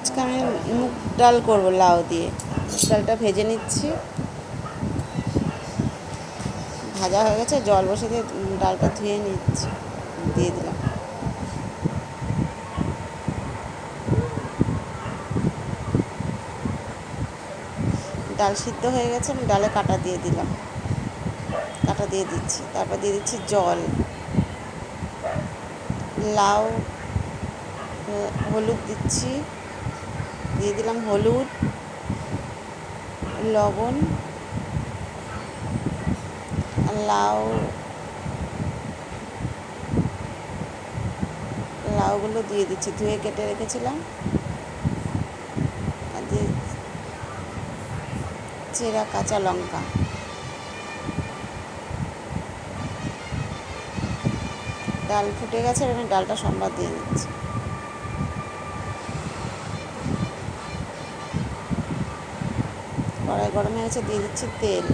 আজকে আমি মুগ ডাল করবো লাউ দিয়ে। মুগ ডালটা ভেজে নিচ্ছি, ভাজা হয়ে গেছে, জল বসে দিয়ে ডালটা ধুয়ে নিচ্ছি, দিয়ে দিলাম। ডাল সিদ্ধ হয়ে গেছে, আমি ডালে কাটা দিয়ে দিলাম, কাটা দিয়ে দিচ্ছি। তারপর দিয়ে দিচ্ছি জল, লাউ, হলুদ দিচ্ছি, দিয়ে দিলাম হলুদ, লবণ, লাউগুলো দিয়ে দিচ্ছি, ধুয়ে কেটে রেখেছিলাম। আর দিয়ে চেরা কাঁচা লঙ্কা। ডাল ফুটে গেছে, আমি ডালটা সম্বাদ দিয়ে দিচ্ছি। কড়াই গরম হয়ে গেছে, দিয়ে দিচ্ছি তেল,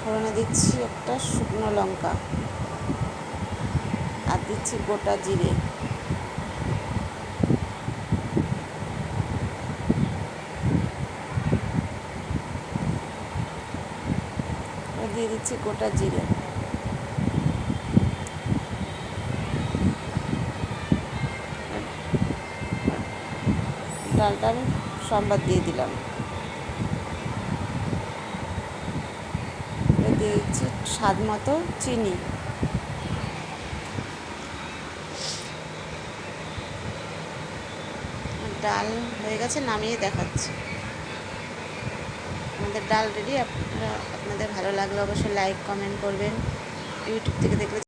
ফোড়নে দিচ্ছি একটা শুকনো লঙ্কা, আর দিচ্ছি গোটা জিরে, দিয়ে দিচ্ছি গোটা জিরে। ডালটা আমি সম্বাদ দিয়ে দিলাম, দিয়ে দিচ্ছি স্বাদ মতো চিনি। ডাল হয়ে গেছে, নামিয়ে দেখাচ্ছি। আমাদের ডাল রেডি। আপনাদের ভালো লাগলে অবশ্যই লাইক কমেন্ট করবেন। ইউটিউব থেকে দেখলে